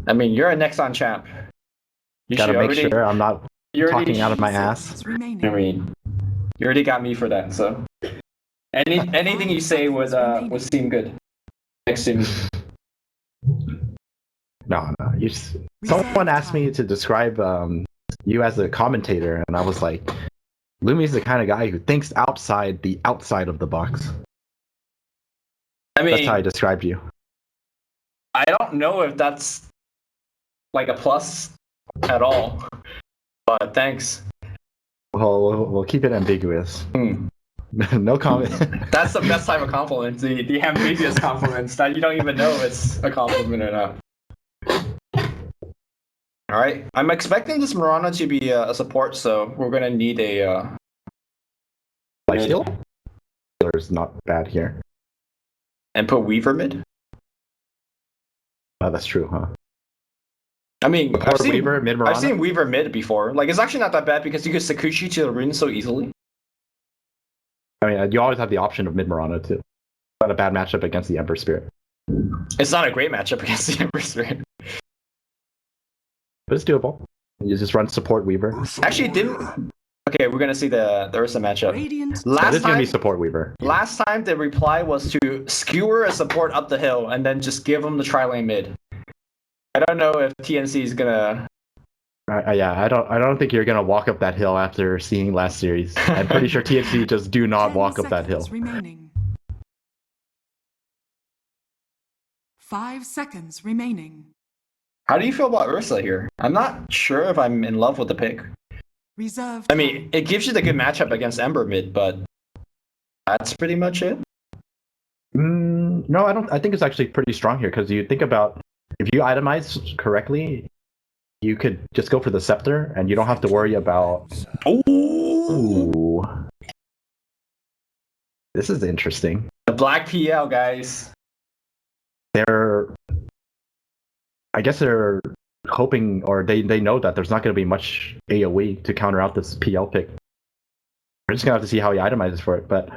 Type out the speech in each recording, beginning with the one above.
I mean, you're a Nexon champ. You Gotta make already, sure I'm not you already, talking out of my ass. I mean, you already got me for that, so anything you say would seem good next to me. No. Someone asked me to describe you as a commentator, and I was like, Lumi's the kind of guy who thinks outside of the box. I mean, that's how I described you. I don't know if that's like a plus at all, but thanks. Well, we'll keep it ambiguous. No comment. That's the best type of compliment, the ambiguous compliments that you don't even know if it's a compliment or not. Alright, I'm expecting this Mirana to be a support, so we're gonna need a life steal? Healer's not bad here. And put Weaver mid? Oh, that's true, huh? I mean, I've seen Weaver mid before. Like, it's actually not that bad because you can Sakushi to the rune so easily. I mean, you always have the option of mid Mirana too. Not a bad matchup against the Ember Spirit. It's not a great matchup against the Ember Spirit. But it's doable. You just run support Weaver. Actually, Okay, we're gonna see the Ursa matchup. This is gonna be support Weaver. Last time the reply was to skewer a support up the hill and then just give him the tri-lane mid. I don't know if TNC is gonna. Yeah, I don't think you're gonna walk up that hill after seeing last series. I'm pretty sure TNC just do not walk up that hill. Remaining. 5 seconds remaining. How do you feel about Ursa here? I'm not sure if I'm in love with the pick. Reserved. I mean, it gives you the good matchup against Ember mid, but that's pretty much it. No, I don't. I think it's actually pretty strong here because you think about if you itemize correctly, you could just go for the scepter and you don't have to worry about. Ooh, this is interesting. The black PL guys. I guess they're hoping, or they know that there's not going to be much AoE to counter out this PL pick. We're just going to have to see how he itemizes for it. But,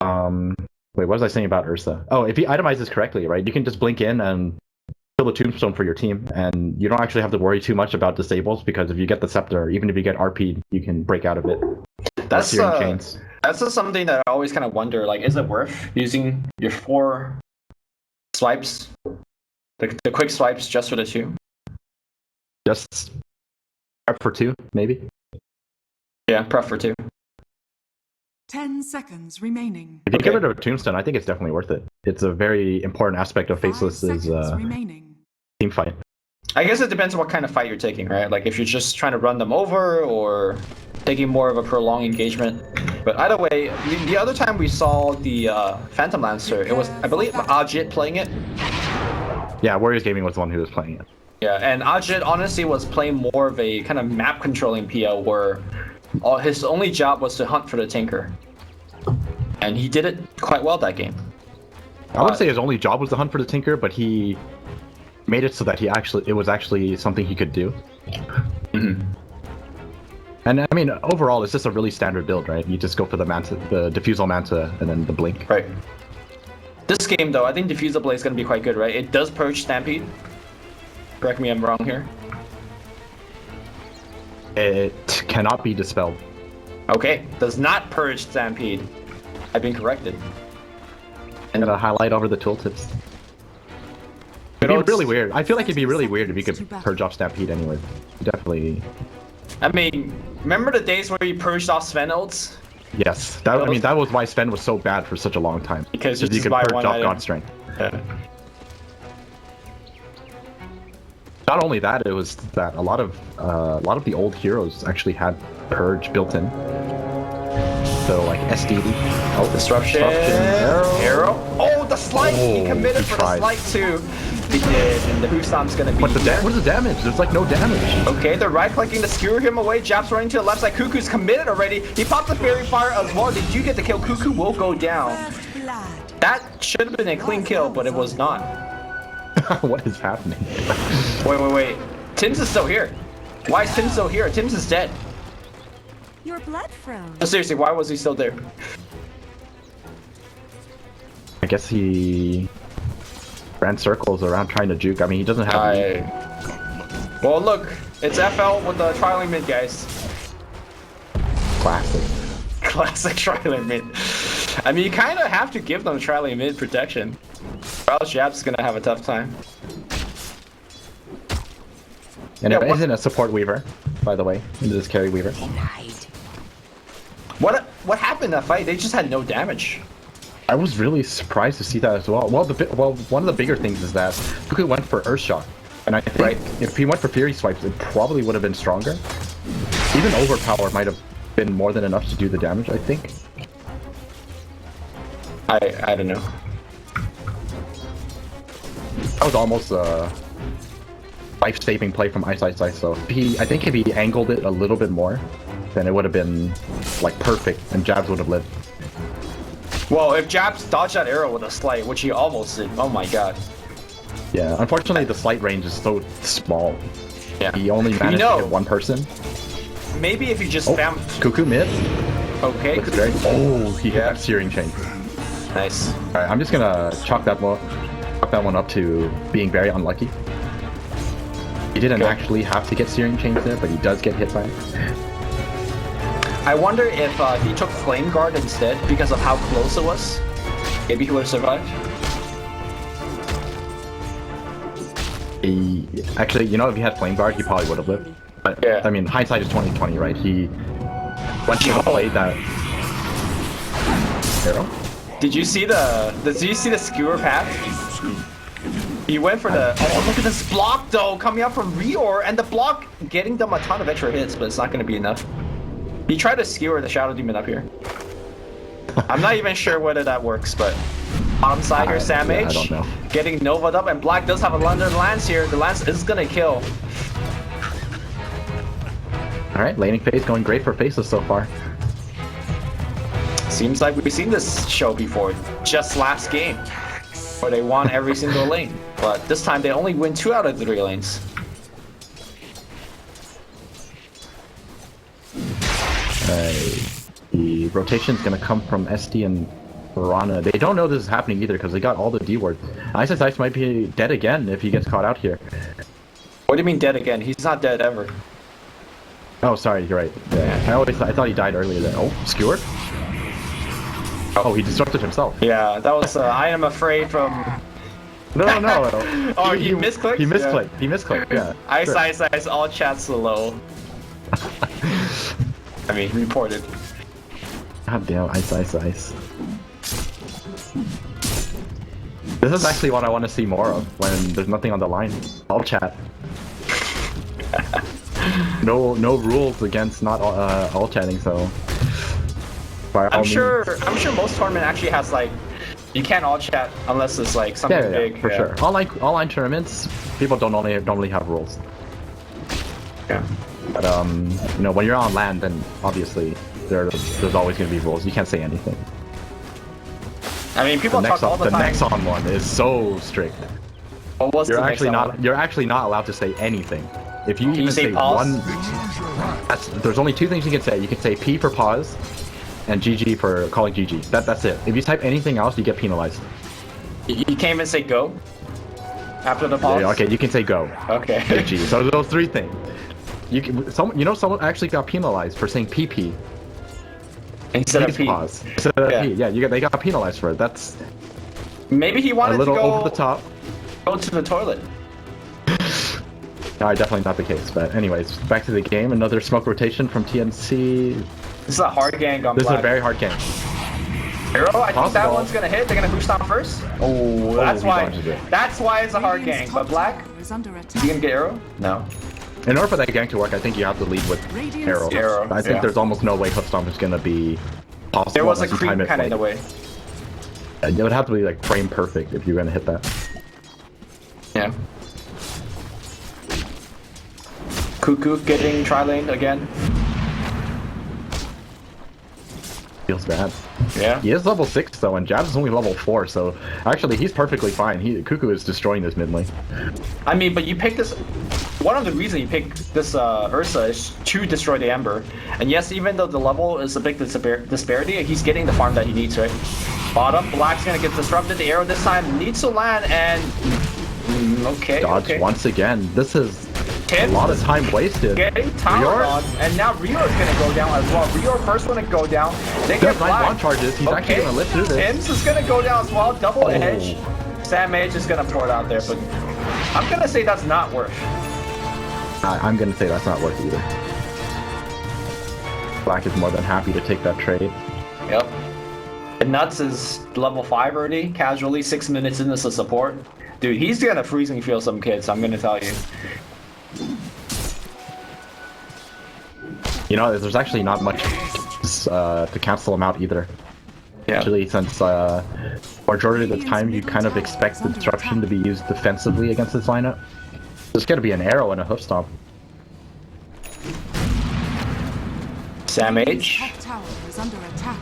wait, what was I saying about Ursa? Oh, if he itemizes correctly, right, you can just blink in and kill the tombstone for your team, and you don't actually have to worry too much about disables, because if you get the scepter, even if you get RP'd, you can break out of it. That's just something that I always kind of wonder, like, is it worth using your 4 swipes, the quick swipes just for the 2? Just prep for 2, maybe? Yeah, prep for 2. 10 seconds remaining. If you get rid of a tombstone, I think it's definitely worth it. It's a very important aspect of Faceless's team fight. I guess it depends on what kind of fight you're taking, right? Like, if you're just trying to run them over, or taking more of a prolonged engagement. But either way, the other time we saw the Phantom Lancer, it was, I believe, Ajit playing it. Yeah, Warriors Gaming was the one who was playing it. Yeah, and Ajit honestly was playing more of a kind of map controlling PL where his only job was to hunt for the tanker. And he did it quite well that game. I wouldn't say his only job was to hunt for the tinker, but he made it so that it was actually something he could do. Mm-hmm. And I mean, overall, it's just a really standard build, right? You just go for the Manta, the Diffusal Manta, and then the Blink. Right. This game, though, I think Diffusal Blade is going to be quite good, right? It does purge Stampede. Correct me if I'm wrong here. It cannot be dispelled. Okay, does not purge Stampede. I've been corrected. And gotta highlight over the tooltips. It'd be really weird. I feel like it'd be really weird if you could purge off Stampede anyway. Definitely. I mean, remember the days where you purged off Sven ults? Yes, that was why Sven was so bad for such a long time. Because you could purge off God Strength. Yeah. Not only that, it was that a lot of the old heroes actually had purge built in. So like SDD. Oh, disruption. Arrow. Oh, the slight. He committed for the slight too. He did, and the Husam's gonna be. What is the damage? There's like no damage. Okay, they're right-clicking to skewer him away. Jap's running to the left side. Cuckoo's committed already. He popped the Fairy Fire as well. Did you get the kill? Cuckoo will go down. That should have been a clean kill, but it was not. What is happening? Wait. Tims is still here. Why is Tims still here? Tims is dead. Your blood froze. No, seriously, why was he still there? I guess he grand circles around trying to juke. I mean, he doesn't have. Well, look, it's FL with the trialing mid, guys. Classic. Classic trialing mid. I mean, you kind of have to give them trialing mid protection, or else Jab's gonna have a tough time. And Yeah, it isn't a support weaver, by the way. It is carry weaver. What happened in that fight? They just had no damage. I was really surprised to see that as well. Well, one of the bigger things is that Cuckoo went for Earthshock, and I think if he went for Fury Swipes, it probably would have been stronger. Even Overpower might have been more than enough to do the damage, I think. I don't know. That was almost a life-saving play from Ice. So I think if he angled it a little bit more, then it would have been like perfect, and Jabs would have lived. Well, if Jabs dodged that arrow with a slight, which he almost did, oh my god. Yeah, unfortunately the slight range is so small. Yeah. He only managed to hit one person. Maybe if you just spam... Cuckoo mid. Okay. Looks great. Oh, he hit that Searing Chain. Nice. Alright, I'm just gonna chalk that one up to being very unlucky. He didn't actually have to get Searing Chains there, but he does get hit by it. I wonder if he took Flame Guard instead because of how close it was. Maybe he would have survived. Actually, you know, if he had Flame Guard, he probably would have lived. But yeah. I mean, hindsight is 20/20, right? Once he played that arrow. Did you see the skewer path? He went for the... Oh, look at this block, though, coming up from Reor, and the block getting them a ton of extra hits, but it's not going to be enough. He tried to skewer the Shadow Demon up here. I'm not even sure whether that works, but... Bottom side here, Sam H. I don't know. Getting Nova'd up, and Black does have a London Lance here. The Lance is going to kill. Alright, laning phase going great for Faceless so far. Seems like we've seen this show before, just last game, where they won every single lane. But this time they only win 2 out of the 3 lanes. The rotation is going to come from SD and Piranha. They don't know this is happening either because they got all the D words. Ice might be dead again if he gets caught out here. What do you mean dead again? He's not dead ever. Oh, sorry, you're right. Yeah, I thought he died earlier then. Oh, skewered? Oh, he disrupted himself. Yeah, that was I am afraid from... No. Oh, he misclicked? He misclicked. Yeah. He misclicked, yeah. Ice, all chats low. I mean, reported. God damn, Ice. This is actually what I want to see more of when there's nothing on the line. All chat. No rules against not all chatting, so... I'm sure most tournament actually has like... You can't all chat unless it's like something big. For sure. Online tournaments, people don't normally have rules. Yeah. But you know, when you're on LAN, then obviously there's always going to be rules. You can't say anything. I mean, people talk all the time. The Nexon one is so strict. You're actually not allowed to say anything. If you even say one, there's only 2 things you can say. You can say P for pause, and GG for calling GG. That's it. If you type anything else, you get penalized. You can't even say go after the pause. Yeah, okay, you can say go. Okay. GG. So those 3 things. Someone actually got penalized for saying PP instead of P. Pause. Instead of P. Yeah, they got penalized for it. That's maybe he wanted a little to go over the top. Go to the toilet. No, definitely not the case. But anyways, back to the game. Another smoke rotation from TNC. This is a hard gang on This Black. is a very hard game. Arrow, I think that one's gonna hit. They're gonna boost down first. Oh, that's why. That's why it's a hard gang. But Black, Is under is he gonna get arrow? No. In order for that gang to work, I think you have to lead with arrow. I think there's almost no way Hoofstomp is gonna be possible. There was a creep kind of in the way. It would have to be like frame perfect if you're gonna hit that. Yeah. Cuckoo getting tri-lane again. Feels bad. Yeah. He is level 6 though, and Jabs is only level 4, so actually he's perfectly fine. Cuckoo is destroying this mid lane. I mean, but you picked this... One of the reasons you picked this Ursa is to destroy the Ember. And yes, even though the level is a big disparity, he's getting the farm that he needs, right? Bottom, Black's gonna get disrupted. The arrow this time needs to land and... okay, Dodge okay. once again. This is a Tim lot of time wasted. getting towered on, and now Rio's gonna go down as well. Rio first one to go down. They He get has 9 Black. launch charges. He's actually going to live through this. Tim's is gonna go down as well. Double Oh. edge. Sam H is gonna pour it out there, but I'm gonna say that's not worth. I'm going to say that's not worth either. Black is more than happy to take that trade. Yep. And Nuts is level 5 already, casually, 6 minutes into the support. Dude, he's gonna freezing feel some kids, I'm gonna tell you. You know, there's actually not much to cancel him out either. Yeah. Actually, since majority of the time you kind of expect the disruption to be used defensively against this lineup. There's gonna be an arrow and a hoof stomp. Sam H. Top tower is under attack.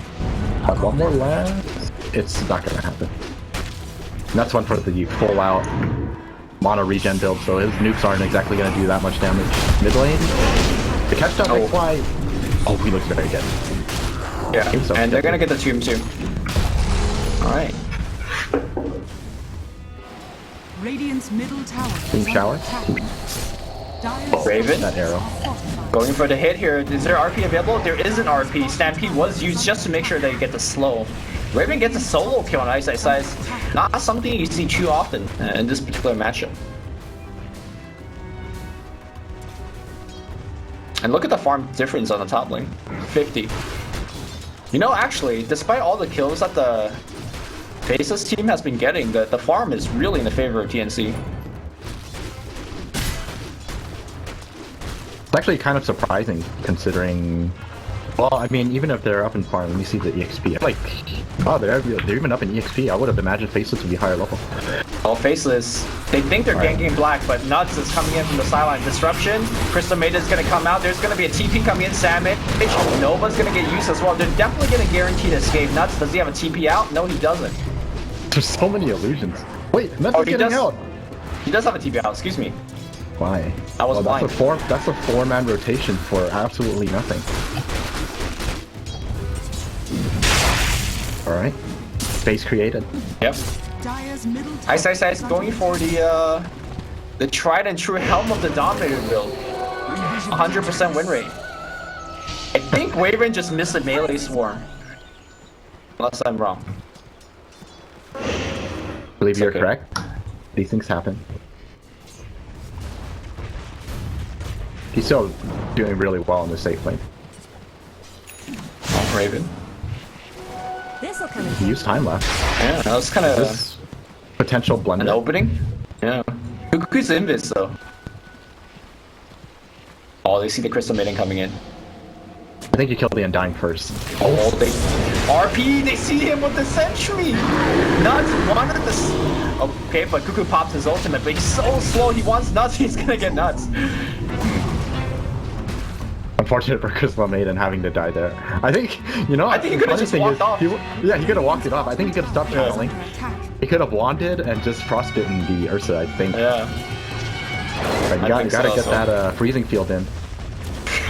Have one more left. It's not gonna happen. And that's one for the full out mono regen build, so his nukes aren't exactly gonna do that much damage. Mid lane, the catch down Oh. XY. Oh, he looks very good. Yeah, Seems so and they're good. gonna get the tomb too. Alright. Radiant's middle tower Team is shower. under attack. Dire's Raven? That arrow. fortified. Going for the hit here. Is there RP available? There is an RP. Stampede was used just to make sure they get the slow. Raven gets a solo kill on Ice Ice Ice. Not something you see too often in this particular matchup. And look at the farm difference on the top lane. 50. You know, actually, despite all the kills that the Faceless team has been getting, the farm is really in the favor of TNC. It's actually kind of surprising considering. Well, I mean, even if they're up in farm, let me see the EXP. Like, oh, they're even up in EXP. I would have imagined Faceless would be higher level. Well, Faceless, they think they're Right. ganking Black, but Nuts is coming in from the sideline. Disruption, Crystal Maiden is going to come out. There's going to be a TP coming in. Salmon, Nova's going to get used as well. They're definitely going to guarantee escape. Nuts, does he have a TP out? No, he doesn't. There's so many illusions. Wait, Nuts is he getting does. out. He does have a TP out, excuse me. Why? I was blind. That's a four-man rotation for absolutely nothing. All right, space created. Yep. Dire's middle tower Ice Ice Ice is under going for the tried and true Helm of the Dominator build. 100% win rate. I think Waven just missed a melee swarm. Unless I'm wrong. Believe you're okay. correct. These things happen. He's still doing really well in the safe lane. Oh, Raven. This'll come in. He used time left. Yeah, that was kind of This potential an blunder. opening. Yeah. Who's Invis though? Oh, they see the Crystal Maiden coming in. I think you killed the Undying first. Oh, they RP. They see him with the Sentry. Nuts wanted this. Okay, but Cuckoo pops his ultimate, but he's so slow. He wants Nuts. He's gonna get Nuts. Unfortunate for Crystal Maiden having to die there. I think, you know, I think he could've funny just thing walked is, off. Yeah, he could have walked it off. I think he could have stopped channeling. under attack. He could have wanded and just frostbitten the Ursa, I think. Yeah. But you I think gotta so, get so. that freezing field in.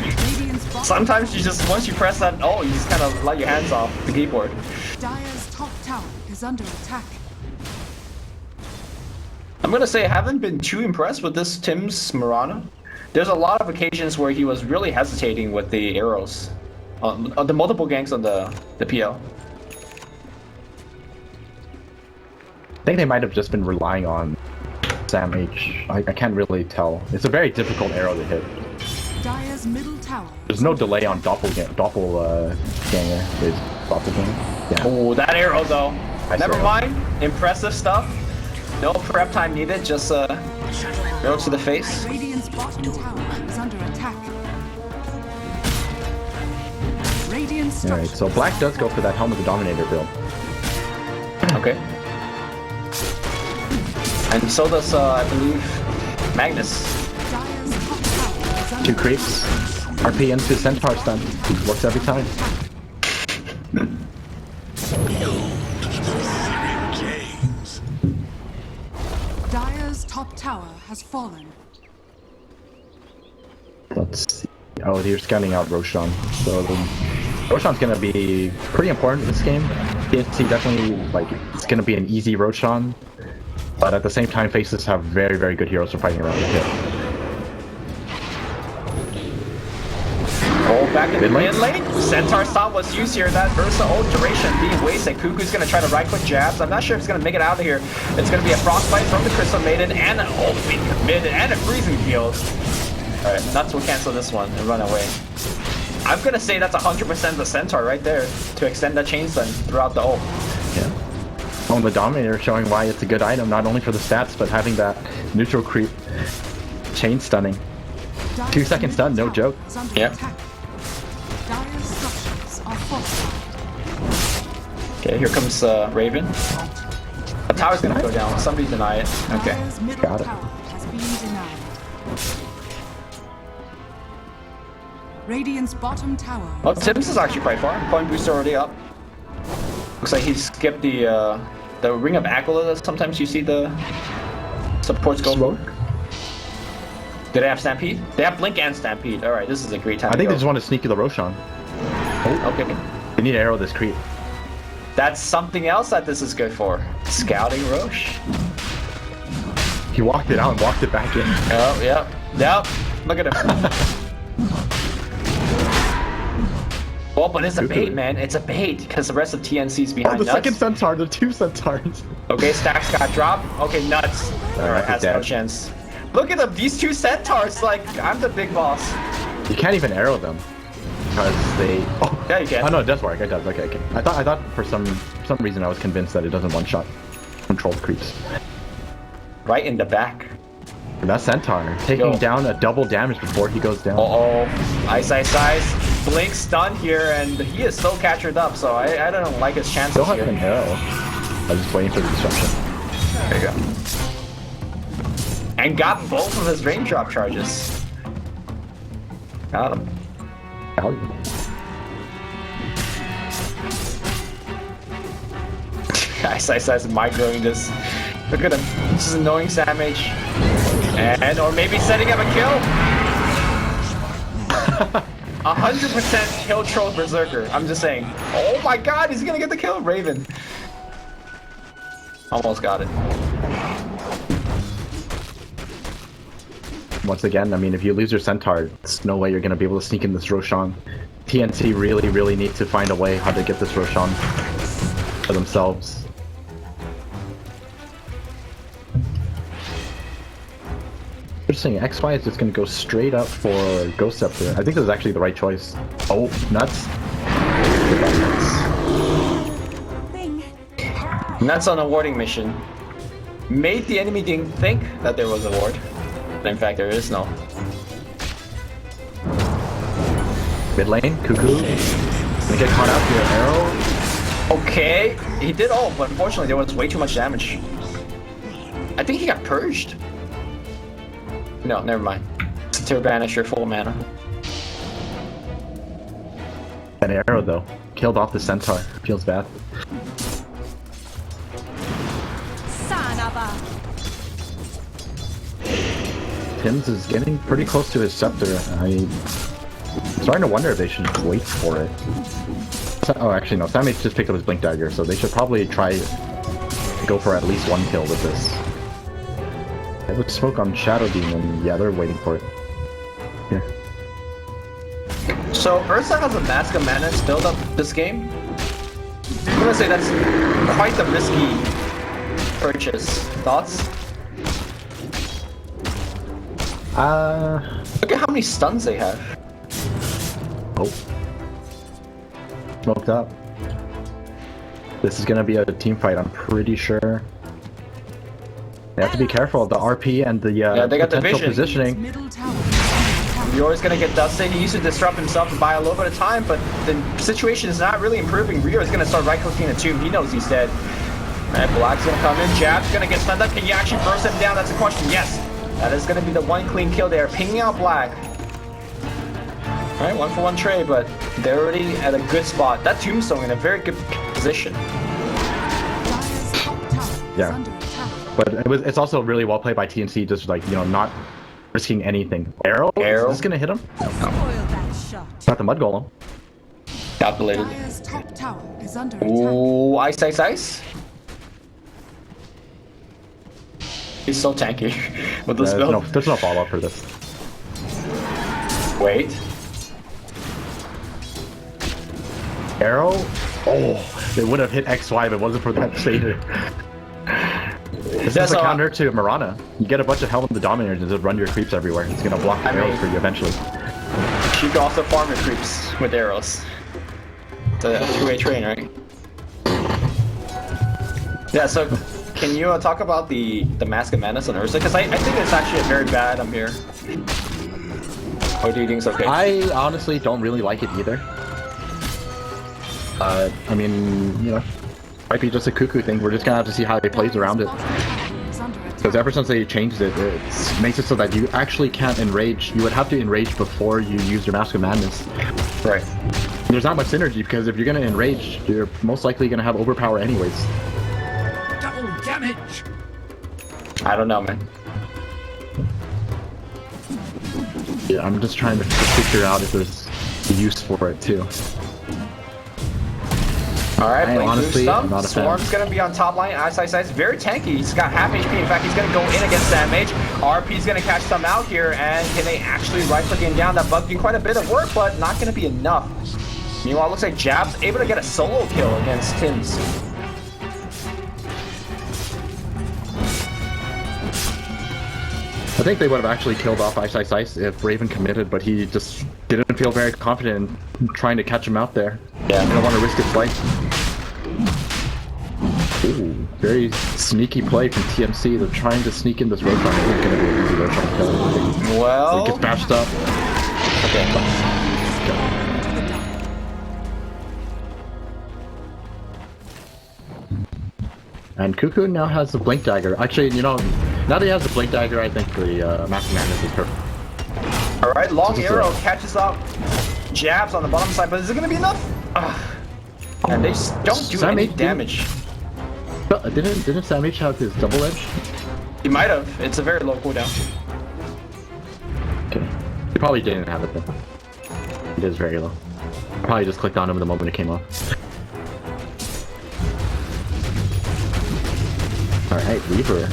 Radiant's bottom Sometimes you just once you press that, oh, you just kind of let your hands off the keyboard. Dire's top tower is under attack. I'm gonna say I haven't been too impressed with this Tim's Mirana. There's a lot of occasions where he was really hesitating with the arrows, on the multiple ganks on the PL. I think they might have just been relying on Sam H. I can't really tell. It's a very difficult arrow to hit. Dire's middle tower. There's no delay on doppelganger. Is doppelganger? Yeah. Oh, that arrow though. I Never saw mind. Impressive stuff. No prep time needed. Just arrow to the face. Radiant's bottom tower is under attack. Radiant All right. structure. So Black does go for that Helm of the Dominator build. Okay. And so does I believe Magnus. Dire's top tower is under 2 creeps. RP into Centaur stun. Works every time. Dire's top tower has fallen. Let's see. Oh, they're scanning out Roshan. So Roshan's gonna be pretty important in this game. TNC definitely, like, it's gonna be an easy Roshan, but at the same time, Faceless have very, very good heroes for fighting around the pit. Oh, back in the Mid mid lane. Centaur Stomp was used here. That Ursa ult duration being wasted. Cuckoo's gonna try to right-click jabs. I'm not sure if it's gonna make it out of here. It's gonna be a frostbite from the Crystal Maiden and an ult being committed and a freezing field. Alright, Nuts will cancel this one and run away. I'm gonna say that's 100% the Centaur right there to extend that chain stun throughout the ult. Yeah. Oh, the Dominator showing why it's a good item, not only for the stats, but having that neutral creep chain stunning. 2 second stun, no joke. Yep. Dire's structures are fortified. Okay, here comes Raven. The tower's gonna go down. Somebody deny it. Okay. Dire's middle Got it. tower has been denied. Radiant's bottom tower. Well, Tim's is actually quite far. Point booster already up. Looks like he skipped the Ring of Aquila that sometimes you see the supports go for. Do they have Stampede? They have Blink and Stampede. Alright, this is a great time I think to they go. just want to sneak to the Roshan. Okay. They need to arrow this creep. That's something else that this is good for. Scouting Roche. He walked it out and walked it back in. Oh, yep. Yep. Look at him. Well, but it's a bait, man. It's a bait because the rest of TNC's Oh, behind the Nuts. second centaur, the 2 centaurs. Okay, Stacks got dropped. Okay, Nuts. Alright, has no dead. chance. Look at them, these 2 centaurs. Like, I'm the big boss. You can't even arrow them because they. Oh, Yeah, you can. Oh no, it does work. It does. Okay, okay. I thought for some reason I was convinced that it doesn't one shot controlled creeps. Right in the back. And that centaur taking Yo. down a double damage before he goes down. Uh-oh. Ice. Blink stun here, and he is so captured up, so I don't like his chances Still have here. an arrow. I was just waiting for the destruction. There you go. And got both of his raindrop charges. Got him. Value. Ice is microing this. Look at him. This is annoying Samage. And, or maybe setting up a kill. 100% kill troll berserker. I'm just saying. Oh my god, he's gonna get the kill, Raven. Almost got it. Once again, I mean, if you lose your centaur, there's no way you're gonna be able to sneak in this Roshan. TNC really need to find a way how to get this Roshan for themselves. Interesting, XY is just gonna go straight up for Ghost Scepter. I think this is actually the right choice. Oh, Nuts. Thing. Nuts on a warding mission. Made the enemy didn't think that there was a ward. But in fact, there is no. Mid lane, Cuckoo. Gonna get caught out here, arrow. Okay, he did ult, but unfortunately there was way too much damage. I think he got purged. No, never mind. Satyr Banisher, full mana. An arrow though. Killed off the centaur. Feels bad. Son of a. Tim's is getting pretty close to his scepter. I'm starting to wonder if they should wait for it. Oh, actually no. Sammy just picked up his Blink Dagger, so they should probably try to go for at least 1 kill with this. It looks smoke on Shadow Demon. Yeah, they're waiting for it. Here. So Ursa has a Mask of Mana build up this game. I'm gonna say that's quite the risky purchase. Thoughts? Look at how many stuns they have. Oh. Smoked up. This is gonna be a team fight, I'm pretty sure. They have to be careful. The RP and the they got the potential vision. positioning. Middle tower is under attack. Rio's gonna get dusted. He used to disrupt himself to buy a little bit of time, but the situation is not really improving. Rio is gonna start right-clicking the tomb. He knows he's dead. Alright, Black's gonna come in. Jab's gonna get stunned up. Can you actually burst him down? That's a question. Yes. That is gonna be the one clean kill there. Pinging out Black. Alright, 1-for-1 trade, but they're already at a good spot. That tombstone in a very good position. Dire's top tower Yeah. is under attack. But it's also really well played by TNC, just like, you know, not risking anything. Arrow? Arrow. Is this gonna hit him? Spoil that shot. Not the Mud Golem. Calculated. Dire's top tower is under attack. Ooh, ice. He's so tanky with this build. There's no follow-up for this. Wait. Arrow? Oh, they would have hit XY if it wasn't for that Seder. This is a counter to Mirana. You get a bunch of Helm of the Dominators and just run your creeps everywhere. It's gonna block the arrows for you eventually. She can also farm your creeps with arrows. It's a two-way train, right? Yeah, so can you talk about the Mask of Madness on Ursa? Because I think it's actually very bad here. Or do you think it's okay? I honestly don't really like it either. I mean, you know, might be just a cuckoo thing. We're just gonna have to see how he plays around it. Because ever since they changed it, it makes it so that you actually can't enrage. You would have to enrage before you use your Mask of Madness. Right. There's not much synergy because if you're gonna enrage, you're most likely gonna have overpower anyways. Double damage. I don't know, man. Yeah, I'm just trying to figure out if there's use for it too. Alright, honestly, I'm not a fan. Swarm's gonna be on top line. Ice very tanky. He's got half HP. In fact, he's gonna go in against damage. RP's gonna catch some out here, and can they actually right-clicking down that bug? Doing quite a bit of work, but not gonna be enough. Meanwhile, it looks like Jab's able to get a solo kill against Tims. I think they would have actually killed off Ice if Raven committed, but he just didn't feel very confident in trying to catch him out there. Yeah. He didn't want to risk his life. Ooh, very sneaky play from TNC. They're trying to sneak in this Roshan. It isn't going to be an easy Roshan kill. Well... He gets bashed up. Okay. And Cuckoo now has the Blink Dagger. Actually, you know, now that he has the Blink Dagger, I think the Mask of Madness is perfect. Alright, long arrow catches up. Jabs on the bottom side, but is it going to be enough? And they just don't do any damage. Didn't Sam H have his double edge? He might have. It's a very low cooldown. Okay. He probably didn't have it though. It is very low. Probably just clicked on him the moment it came off. Alright, Reaver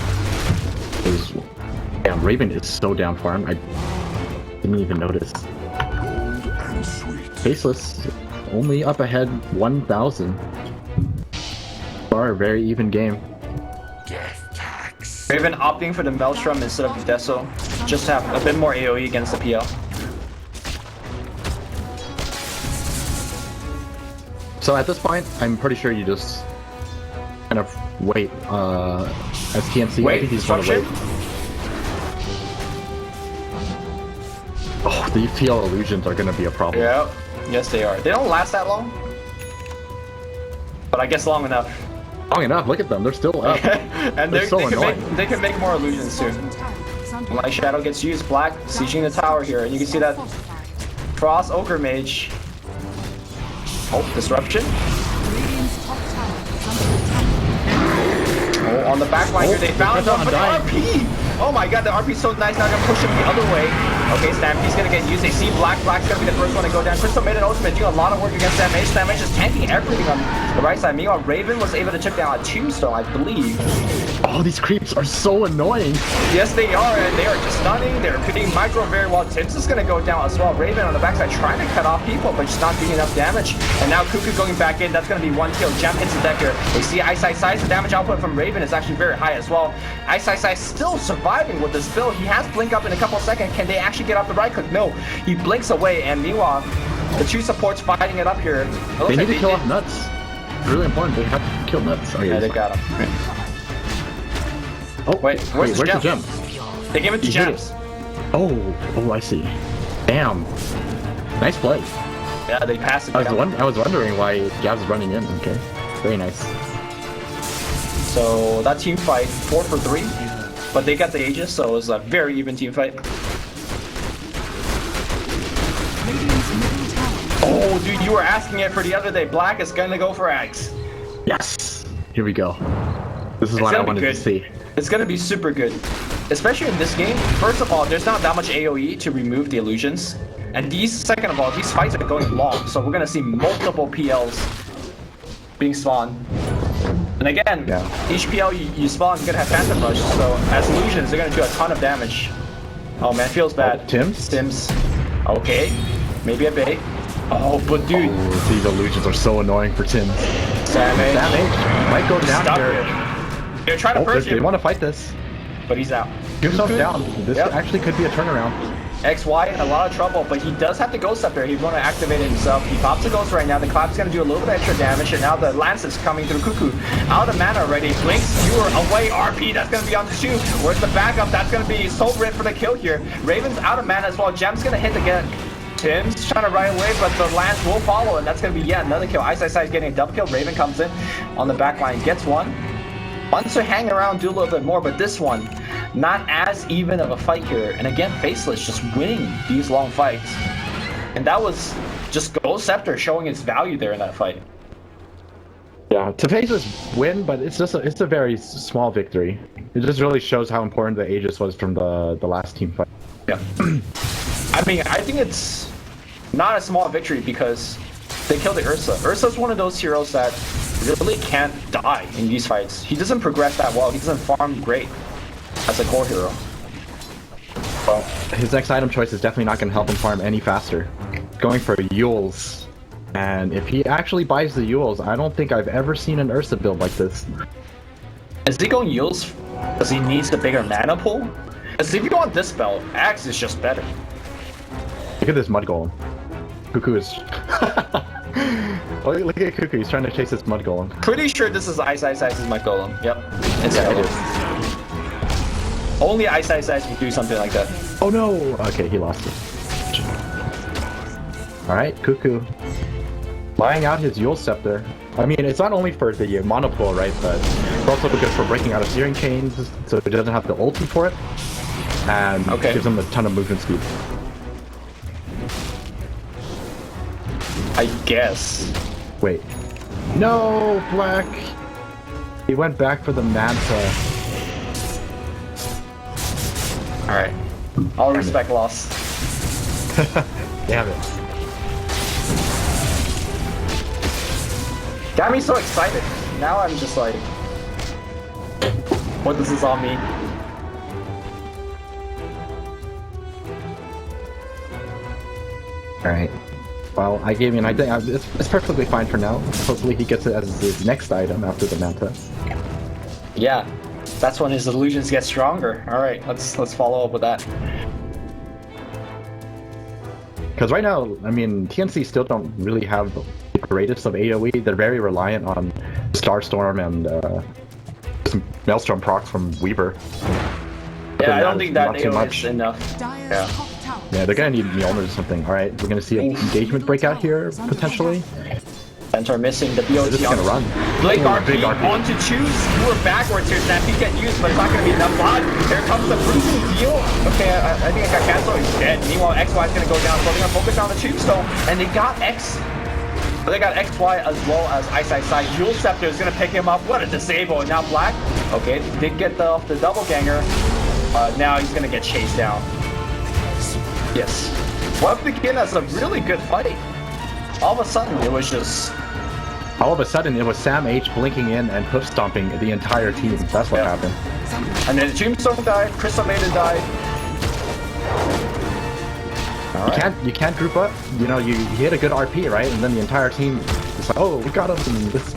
is... Damn, Raven is so down farm. I didn't even notice. Faceless only up ahead 1,000. Far, a very even game. Raven opting for the Maelstrom instead of the Deso, just to have a bit more AoE against the PL. So at this point, I'm pretty sure you just kind of wait as TNC. Wait, I think he's going to wait. Oh, the PL illusions are going to be a problem. Yeah, yes they are. They don't last that long, but I guess long enough. Long enough, look at them, they're still up. And they can make more illusions too. Light Shadow gets used, Black sieging the tower here, and you can see that Frost Ogre Mage. Oh, disruption. Oh, on the back line here, they found him, but the RP! Oh my god, the RP's so nice, now gonna push him the other way. Okay, Stampy's gonna get used. They see Black's gonna be the first one to go down. Crystal made an ultimate, doing a lot of work against Stampage. Stampage is tanking everything on the right side. Meanwhile, Raven was able to chip down a tombstone, I believe. Oh, these creeps are so annoying. Yes, they are, and they are just stunning. They're hitting micro very well. Tips is gonna go down as well. Raven on the backside trying to cut off people, but just not doing enough damage. And now Cuckoo going back in. That's gonna be one kill. Jump hits the decker. They see Ice. The damage output from Raven is actually very high as well. Ice still surviving with this build. He has blink up in a couple of seconds. Can they actually get off the right click? No, he blinks away, and meanwhile, the two supports fighting it up here. They need to kill off Nuts. It's really important. They have to kill Nuts. Oh, yeah, they got him. Right. Oh, wait, where's the gem? They gave it to Gems. Oh, I see. Damn. Nice play. Yeah, they passed it. I was wondering why Gav's running in. Okay, very nice. So that team fight 4 for 3, but they got the Aegis, so it was a very even team fight. Oh, dude, you were asking it for the other day. Black is gonna go for Axe. Yes. Here we go. This is what I wanted to see. It's gonna be super good, especially in this game. First of all, there's not that much AoE to remove the illusions, and second of all, these fights are going long, so we're gonna see multiple PLs being spawned. And again, Yeah. each PL you spawn is gonna have Phantom Rush, so as illusions, they're gonna do a ton of damage. Oh man, feels bad. Tims? Okay, maybe a bait. Oh, but dude, Oh, these illusions are so annoying for Tim. Sam H. Might go down Stuck here. here. They're trying to purge They him, want to fight this. but he's out. Give himself down. This Yep. actually could be a turnaround. XY in a lot of trouble, but he does have the Ghost Scepter. He's going to activate it himself. He pops the Ghost right now. The Clap's going to do a little bit extra damage, and now the Lance is coming through Cuckoo. Out of mana already. Blinks, Skewer, away, RP. That's going to be on the 2. Where's the backup? That's going to be Soul Rip for the kill here. Raven's out of mana as well. Gem's going to hit again. Tim's trying to ride away, but the Lance will follow, and that's going to be yet another kill. Ice getting a double kill. Raven comes in on the back line, gets one. Wants to hang around, do a little bit more, but this one, not as even of a fight here. And again, Faceless just winning these long fights. And that was just Ghost Scepter showing its value there in that fight. Yeah, to Faceless win, but it's a very small victory. It just really shows how important the Aegis was from the last team fight. Yeah. I mean, I think it's not a small victory because they killed the Ursa. Ursa's one of those heroes that really can't die in these fights. He doesn't progress that well. He doesn't farm great as a core hero. Well, his next item choice is definitely not going to help him farm any faster. Going for Yules. And if he actually buys the Yules, I don't think I've ever seen an Ursa build like this. Is he going Yules because he needs the bigger mana pool? Because if you want this spell, Axe is just better. Look at this Mud Golem. Cuckoo is... Oh, look at Cuckoo, he's trying to chase this Mud Golem. Pretty sure this is Ice's my golem. Yep. It's Yeah, yellow. it is. Only Ice would do something like that. Oh no! Okay, he lost it. Alright, Cuckoo. Buying out his Yule Scepter. I mean, it's not only for the monopool, right? But it's also good for breaking out of Searing Chains, so he doesn't have the ulti for it. And gives him a ton of movement speed. I guess. Wait. No, Black! He went back for the Manta. Alright. All respect lost. Damn it. Got me so excited. Now I'm just like, what does this all mean? Alright. Well, I gave you an idea. It's perfectly fine for now. Hopefully he gets it as his next item after the Manta. Yeah, that's when his illusions get stronger. All right, let's follow up with that. Because right now, I mean, TNC still don't really have the greatest of AoE. They're very reliant on Starstorm and some Maelstrom procs from Weaver. Yeah, I don't think that not too AoE much. is enough. Dire's Yeah. top tower. Yeah, they're gonna need Mjolnir or something. Alright, we're gonna see an engagement breakout here, potentially. Centaur missing the BOT They're just gonna run. Blake Ooh, RP, big RP. on to choose. You were backwards here, Snap. He can use, but it's not going to be enough blood. Here comes the bruising deal. Okay, I think I got canceled. He's dead. Meanwhile, XY is going to go down, so they're going to focus on the tombstone. And they got they got XY as well as Ice. Jewel Scepter is going to pick him up. What a disable. And now Black. Okay, did get off the double ganger. Now he's going to get chased down. Yes. What began as a really good fight. All of a sudden, it was just... All of a sudden, it was Sam H blinking in and hoof stomping the entire team. That's what happened. And then Tombstone died, Crystal Maiden died. You can't group up. You know, you hit a good RP, right? And then the entire team is like, oh, we got him. And this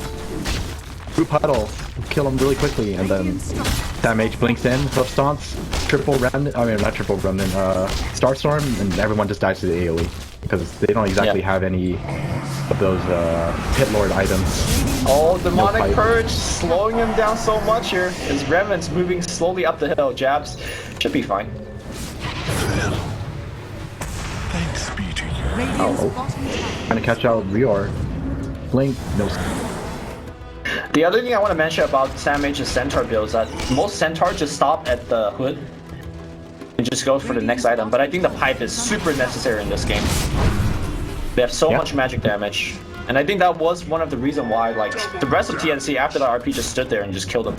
group huddle, kill him really quickly. And then Sam H blinks in, hoof stomps, triple remnant. I mean, not triple remnant. Starstorm, and everyone just dies to the AOE because they don't exactly have any of those Pit Lord items. Oh, Demonic Purge slowing him down so much here. His Revenant's moving slowly up the hill. Jabs should be fine. Thanks be to you. Radiant's bottom tower. Trying to catch out Rior. Blink, no. The other thing I want to mention about Sam H's Centaur build is that most Centaur just stop at the hood and just go for the next item. But I think the pipe is super necessary in this game. They have so much magic damage. And I think that was one of the reasons why, like, the rest of TNC after the RP just stood there and just killed them.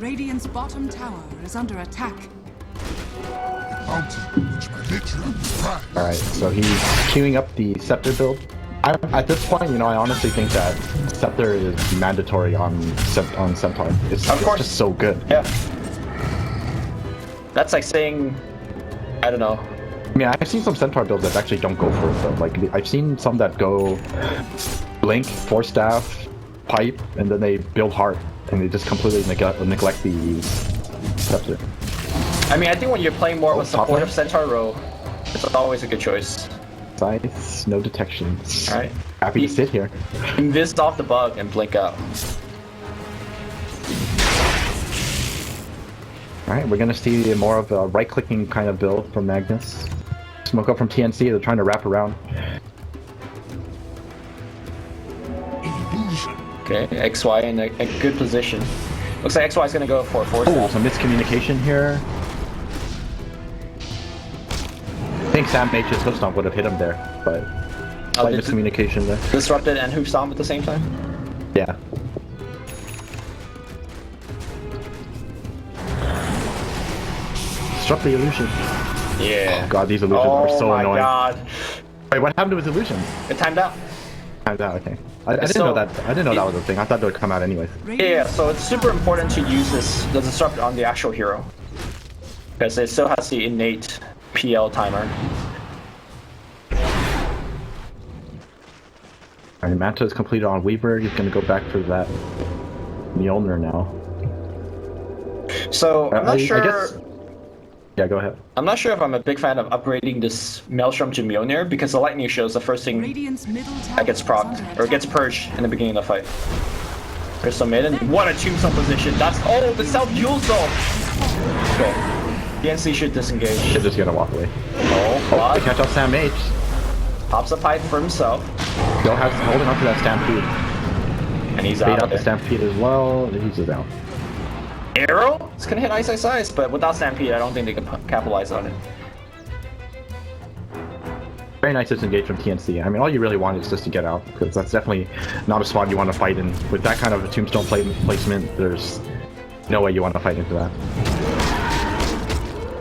Radiant's bottom tower is under attack. Mountain which my nature pride. Alright, so he's queuing up the Scepter build. At this point, I honestly think that Scepter is mandatory on Centaur. It's just so good. Yeah. That's like saying, I don't know. I mean, I've seen some Centaur builds that actually don't go for it though. Like, I've seen some that go Blink, Force Staff, Pipe, and then they build Heart, and they just completely neglect the Scepter. I mean, I think when you're playing more of a supportive Centaur row, it's always a good choice. Size, no detections. Alright. Happy to sit here. Invis off the bug and blink out. Alright, we're gonna see more of a right-clicking kind of build from Magnus. Smoke up from TNC, they're trying to wrap around. Okay, XY in a good position. Looks like XY is gonna go for a force. Oh, some miscommunication here. I think Sam H's hoof stomp would have hit him there, but slight miscommunication there. Disrupted and hoof stomp at the same time? Yeah. Disrupt the illusion. Yeah. Oh god, these illusions are so annoying. Oh my god. Wait, what happened to his illusion? It timed out. Timed out, okay. I didn't know that. I didn't know that was a thing. I thought they would come out anyways. Yeah, so it's super important to use the disrupt on the actual hero, because it still has the innate PL timer. Alright, Manta is completed on Weaver. He's gonna go back for that Mjolnir now. So I'm not sure. I guess... Yeah, go ahead. I'm not sure if I'm a big fan of upgrading this Maelstrom to Mjolnir, because the lightning show is the first thing that gets procced or gets purged in the beginning of the fight. There's some maiden. What a tombstone position! That's the self duel zone. Okay, TNC should disengage. Should just gonna walk away. Oh, they catch up Sam H. Pops a pipe for himself. Still has holding on to that stampede. And he's out out. The stampede as well. He's just out. Arrow? It's gonna hit Ice, but without Stampede, I don't think they can capitalize on it. Very nice disengage from TNC. I mean, all you really want is just to get out, because that's definitely not a spot you want to fight in. With that kind of a tombstone placement, there's no way you want to fight into that.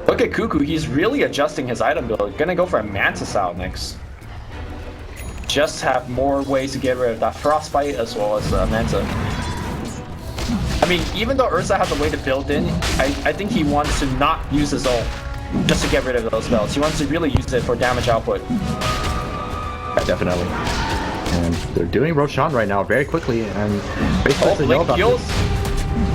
Look at Cuckoo, he's really adjusting his item build. Gonna go for a Mantis out next. Just have more ways to get rid of that Frostbite as well as Manta. I mean, even though Ursa has a way to build in, I think he wants to not use his ult just to get rid of those spells. He wants to really use it for damage output. Definitely. And they're doing Roshan right now very quickly, and basically know about heals.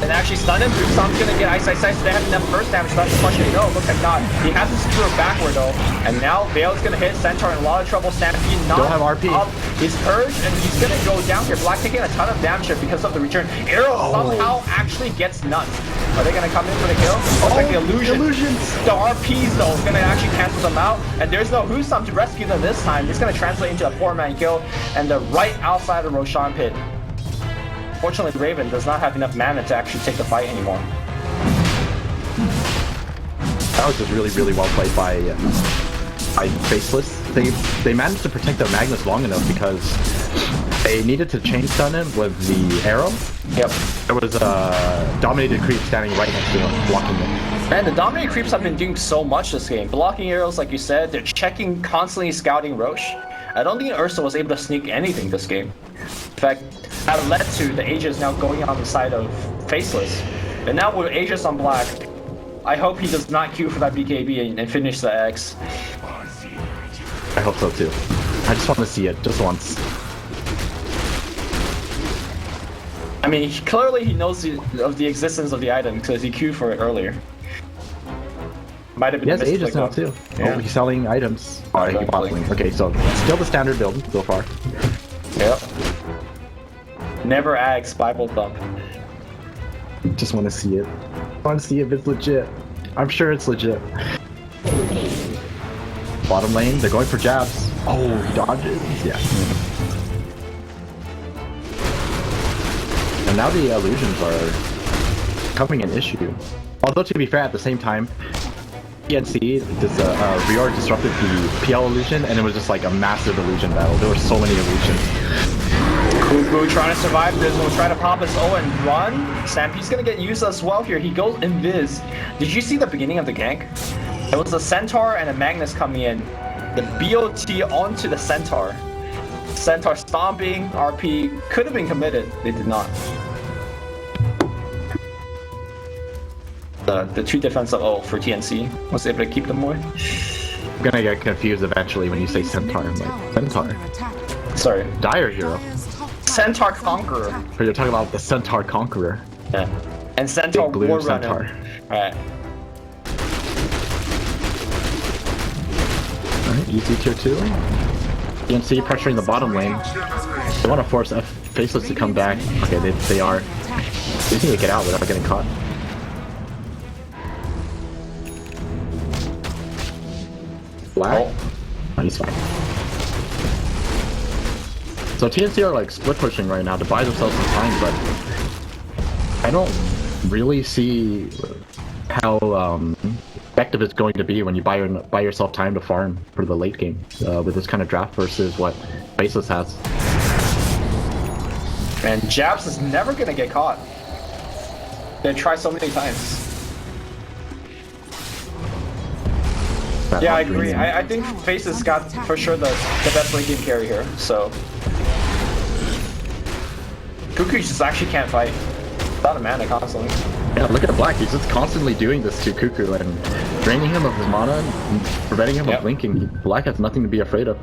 And actually stun him. Someone's gonna get Ice. They have enough burst damage, that's the question. No, looks like not. He has to screw it backward though. And now Vale's gonna hit Centaur in a lot of trouble. Stampede not don't have RP. Up. He's purged and he's gonna go down here. Black taking a ton of damage here because of the return. Arrow somehow actually gets nuts. Are they gonna come in for the kill? Looks like the illusions. The RPs though is gonna actually cancel them out. And there's no Husam to rescue them this time. It's gonna translate into a 4-man kill. And they're right outside the Roshan pit. Fortunately, Raven does not have enough mana to actually take the fight anymore. That was just really, really well played by Faceless. They managed to protect their Magnus long enough because they needed to chain stun him with the arrow. Yep. There was a dominated creep standing right next to him, blocking him. Man, the dominated creeps have been doing so much this game. Blocking arrows, like you said, they're checking, constantly scouting Roche. I don't think Ursa was able to sneak anything this game. In fact, that led to the Aegis now going on the side of Faceless. And now with Aegis on black, I hope he does not queue for that BKB and finish the X. I hope so too. I just want to see it, just once. I mean, clearly he knows of the existence of the item because he queued for it earlier. Might have been. He has Aegis now too. Yeah. Oh, he's selling items. Alright, he bought one. Okay, so still the standard build so far. Yep. Never ask Bible thump. Just want to see it. I want to see if it's legit. I'm sure it's legit. Bottom lane, they're going for jabs. Oh, he dodges. Yeah. And now the illusions are becoming an issue. Although to be fair, at the same time, TNC, reorg disrupted the PL illusion, and it was just like a massive illusion battle. There were so many illusions. Kuku trying to survive this, will try to pop his O and run. Stampede's gonna get used as well here. He goes invis. Did you see the beginning of the gank? It was a Centaur and a Magnus coming in. The BOT onto the Centaur. Centaur stomping, RP could have been committed. They did not. The 2 defensive ult for TNC was able to keep them away. I'm gonna get confused eventually when you say Centaur. I'm like, Centaur? Sorry. Dire Hero. Centaur Conqueror. But you're talking about the Centaur Conqueror. Yeah. And Centaur Big blue War Centaur. Alright. Alright, easy tier 2. TNC pressuring the bottom lane. They want to force Faceless to come back. Okay, they are. They need to get out without getting caught. Black? Oh, he's fine. So TNC are like split pushing right now to buy themselves some time, but I don't really see how effective it's going to be when you buy yourself time to farm for the late game with this kind of draft versus what Faceless has. And Jabs is never gonna get caught. They try so many times. Yeah, I agree. I think Faceless got for sure the best late game carry here. So Cuckoo just actually can't fight without a mana constantly. Yeah, look at Black. He's just constantly doing this to Cuckoo and draining him of his mana and preventing him of blinking. Black has nothing to be afraid of.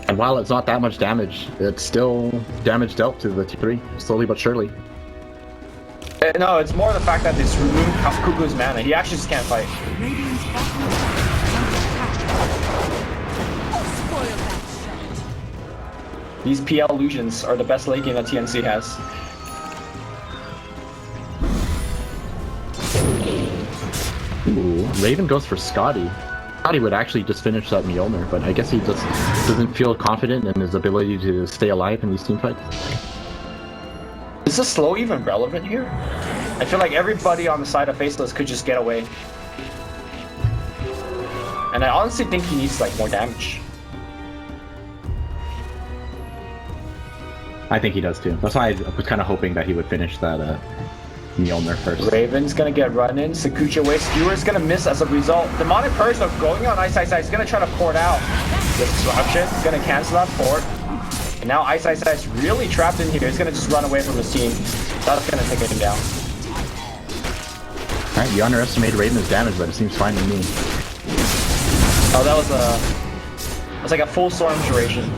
And while it's not that much damage, it's still damage dealt to the T3, slowly but surely. No, it's more the fact that it's removing Cuckoo's mana. He actually just can't fight. Radiant's bottom tower Spoil that shot. These PL illusions are the best late game that TNC has. Ooh, Raven goes for Scotty. Scotty would actually just finish that Mjolnir, but I guess he just doesn't feel confident in his ability to stay alive in these teamfights. Is this slow even relevant here? I feel like everybody on the side of Faceless could just get away. And I honestly think he needs like more damage. I think he does too. That's why I was kind of hoping that he would finish that Mjolnir first. Raven's gonna get run in, Sakucha away, Skewer's gonna miss as a result. Demonic Purge though going on Ice, he's gonna try to port out. Disruption, he's gonna cancel that port. And now Ice is really trapped in here, he's gonna just run away from his team. That's gonna take him down. Alright, you underestimated Raven's damage, but it seems fine to me. Oh, that was like a full storm duration.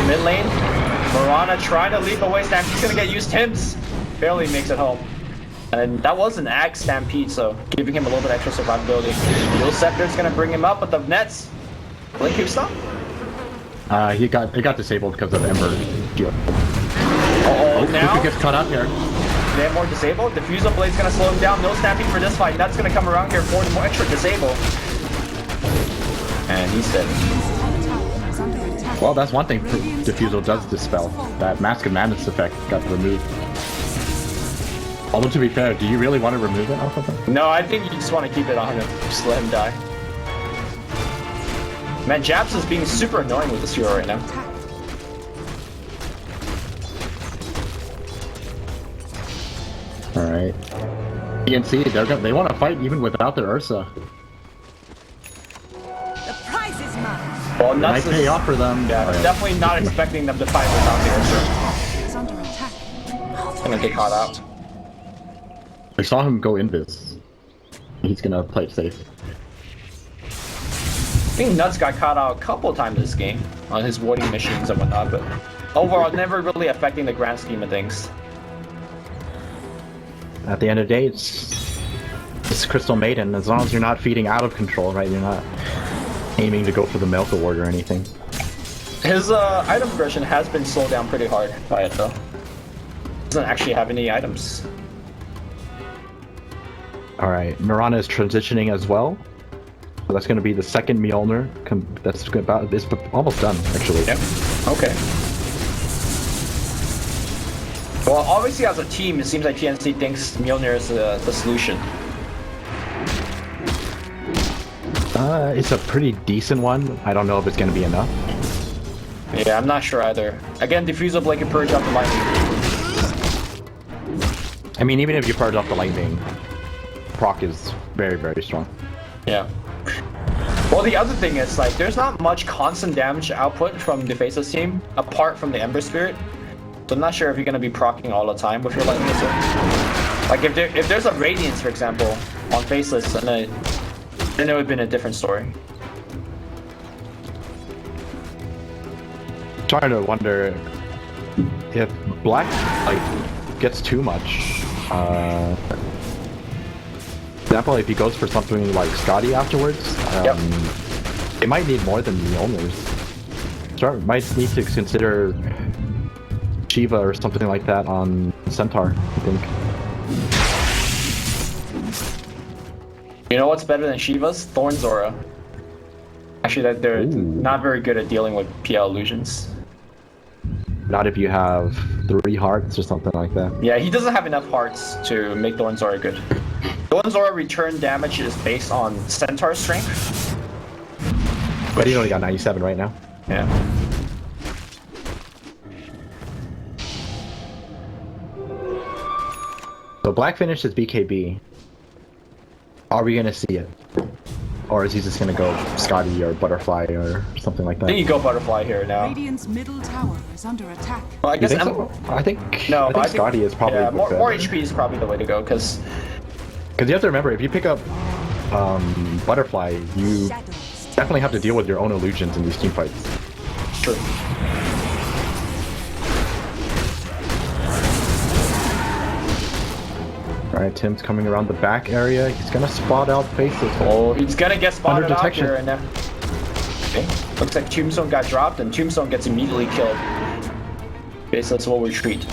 Mid lane, Mirana trying to leap away, Stampede's gonna get used, Tim's barely makes it home. And that was an Ag Stampede, so giving him a little bit extra survivability. Dual Scepter's gonna bring him up with the nets. Blink keep stop? It got disabled because of Ember. Oh, now Cuckoo gets caught up here. they have more disabled. Diffusal Blade's gonna slow him down. No Stampede for this fight. That's gonna come around here for more extra disable. And he's dead. is under attack. Well, that's one thing Diffusal does dispel. That Mask of Madness effect got removed. Although to be fair, do you really want to remove it off of him? No, I think you just want to keep it on him. Just let him die. Man, Japs is being super annoying with this hero right now. Alright. TNC, they want to fight even without their Ursa. The prize is mine. Well, It might Nuts pay is off for them. definitely not expecting them to fight without the Ursa. Is under attack. Gonna get caught out. I saw him go invis. He's gonna play it safe. I think Nuts got caught out a couple times this game on his warding missions and whatnot, but overall, never really affecting the grand scheme of things. At the end of the day, it's Crystal Maiden. As long as you're not feeding out of control, right? You're not aiming to go for the Milk Award or anything. His item progression has been slowed down pretty hard by it though. Doesn't actually have any items. Alright, Mirana is transitioning as well. So that's going to be the second Mjolnir. That's it's almost done, actually. Yep. Okay. Well, obviously as a team, it seems like TNC thinks Mjolnir is the solution. It's a pretty decent one. I don't know if it's going to be enough. Yeah, I'm not sure either. Again, Diffusal Blade can purge up the lightning. I mean, even if you purge off the lightning, proc is very, very strong. Yeah. Well, the other thing is, like, there's not much constant damage output from the Faceless team, apart from the Ember Spirit. So I'm not sure if you're going to be proccing all the time with your Lightning Missile. Like, if there's a Radiance, for example, on Faceless, then it would have been a different story. Trying to wonder if Black, like, gets too much. Example, if he goes for something like Scotty afterwards, it might need more than the owners. So might need to consider Shiva or something like that on Centaur, I think. You know what's better than Shiva's? Thorn Zora. Actually, they're not very good at dealing with PL illusions. Not if you have 3 hearts or something like that. Yeah, he doesn't have enough hearts to make Thorn Zora good. Thorn Zora return damage is based on Centaur strength. But he only got 97 right now. Yeah. So Black finishes BKB. Are we gonna see it? Or is he just gonna go Scotty or Butterfly or something like that? I think you go Butterfly here now. Radiant's middle tower is under attack. Well, I You guess think so? I think Scotty is probably more the- HP is probably the way to go, because you have to remember, if you pick up Butterfly, you definitely have to deal with your own illusions in these team fights. true. Alright, Tim's coming around the back area. He's gonna spot out Faceless. Oh, he's gonna get spotted Under out detection. here, and then okay. Looks like Tombstone got dropped, and Tombstone gets immediately killed. Faceless will retreat.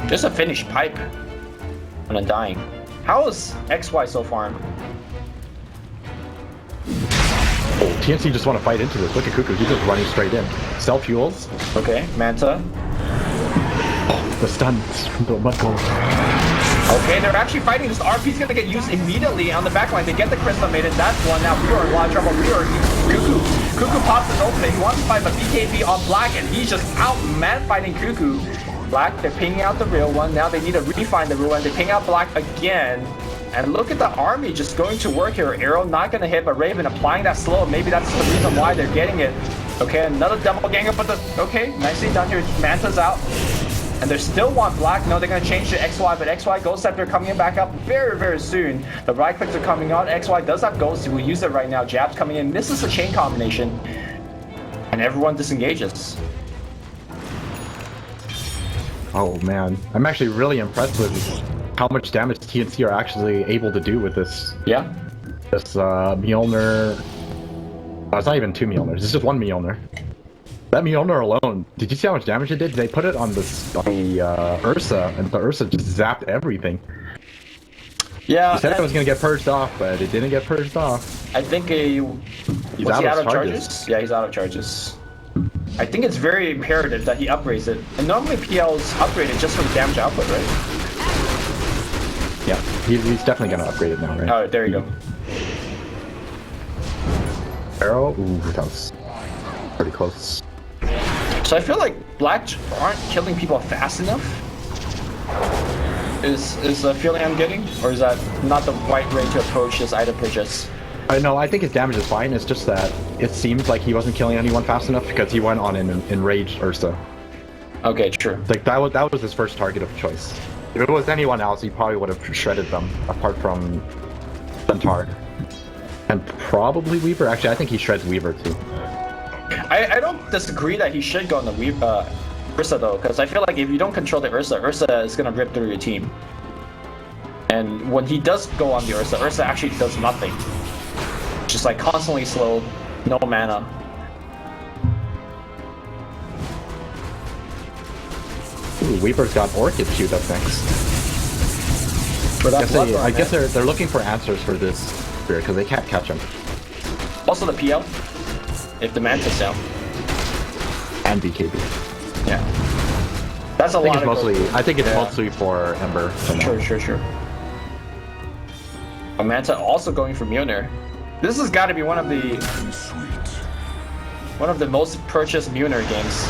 Just a finished pipe on Undying. How is XY so far? Oh, TNC just want to fight into this. Look at Cuckoo, he's just running straight in. Self-fuels. Okay, Manta. The stun. The mud goal. Okay, they're actually fighting. This RP's gonna get used immediately on the backline. They get the Crystal Maiden. That's one. Now we are in a lot of trouble. Cuckoo pops his ultimate. He wants to fight a BKB on Black, and he's just out man fighting Cuckoo. Black, they're pinging out the real one. Now they need to refine the real one. They ping out Black again. And look at the army just going to work here. Arrow not gonna hit, but Raven applying that slow. Maybe that's the reason why they're getting it. Okay, another double ganger, but okay, nicely done here. Manta's out. And they still want Black. No, they're going to change to XY, but XY Ghost Scepter coming back up very, very soon. The right clicks are coming out. XY does have Ghost. We'll use it right now. Jab's coming in. Misses the chain combination. And everyone disengages. Oh man, I'm actually really impressed with how much damage TNC are actually able to do with this. Yeah. This Mjolnir. Oh, it's not even 2 Mjolnirs. It's just 1 Mjolnir. That Mjolnir alone, did you see how much damage it did? They put it on the Ursa, and the Ursa just zapped everything. Yeah. He said it was gonna get purged off, but it didn't get purged off. I think He's out of charges? Yeah, he's out of charges. I think it's very imperative that he upgrades it. And normally PL's upgraded just from damage output, right? Yeah, he's definitely gonna upgrade it now, right? Oh, there you go. Arrow? Ooh, that was pretty close. So I feel like Black aren't killing people fast enough. Is the feeling I'm getting? Or is that not the right way to approach this item purchase? No, I think his damage is fine. It's just that it seems like he wasn't killing anyone fast enough because he went on an enraged Ursa. Okay, true. Like that was his first target of choice. If it was anyone else, he probably would have shredded them, apart from Centaur. And probably Weaver. Actually, I think he shreds Weaver too. I don't disagree that he should go on the Ursa though, because I feel like if you don't control the Ursa is gonna rip through your team. And when he does go on the Ursa actually does nothing. Just like constantly slow, no mana. Ooh, Weaver's got Orchid queued up next. I guess they're looking for answers for this spirit because they can't catch him. Also the PL, if the Manta's down. And BKB. Yeah. That's a lot of I think it's mostly for Ember. Sure. Manta also going for Mjolnir. This has got to be one of the most purchased Mjolnir games.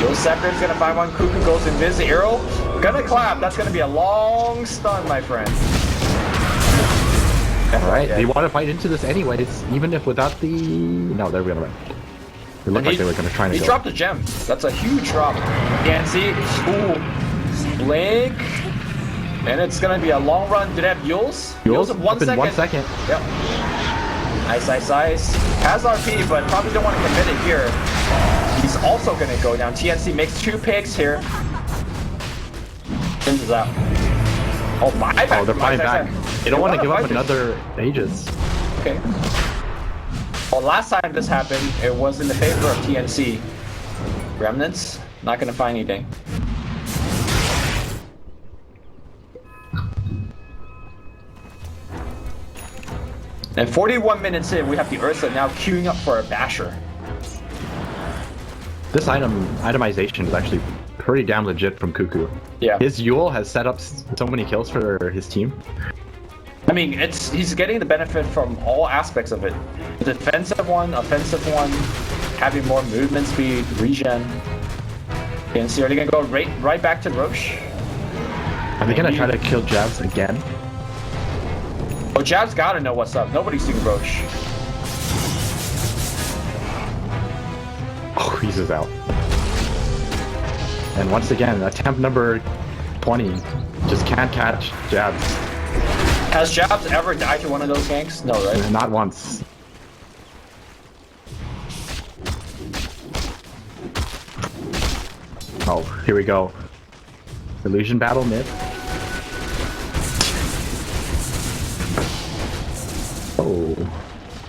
Ghost Scepter's gonna find one. Cuckoo goes invis. Arrow gonna clap. That's gonna be a long stun, my friend. Alright, yeah. they want to fight into this anyways, even if without the... No, they're gonna run. It looked like they were gonna try to He go. dropped a gem. That's a huge drop. TNC. Ooh. Blink. And it's gonna be a long run. Did it have Yules? Yules in 1 up in second. 1 second. Yep. Nice. Has RP, but probably don't want to commit it here. He's also gonna go down. TNC makes 2 picks here. Finishes out. Oh, buyback. Oh, they're buying back. They don't want to give up fight another Aegis. Okay. Well, last time this happened, it was in the favor of TNC. Remnants, not gonna find anything. And 41 minutes in, we have the Ursa now queuing up for a basher. This itemization is actually pretty damn legit from Cuckoo. Yeah. His Yule has set up so many kills for his team. I mean, he's getting the benefit from all aspects of it. The defensive one, offensive one, having more movement speed, regen. TNC, are they gonna go right back to Roche? Are they gonna try to kill Jabs again? Oh, Jab's gotta know what's up. Nobody's seeing Roche. Oh, Kreese is out. And once again, attempt number 20 just can't catch Jabs. Has Jabs ever died to one of those ganks? No, right? Not once. Oh, here we go. Illusion battle mid. Oh,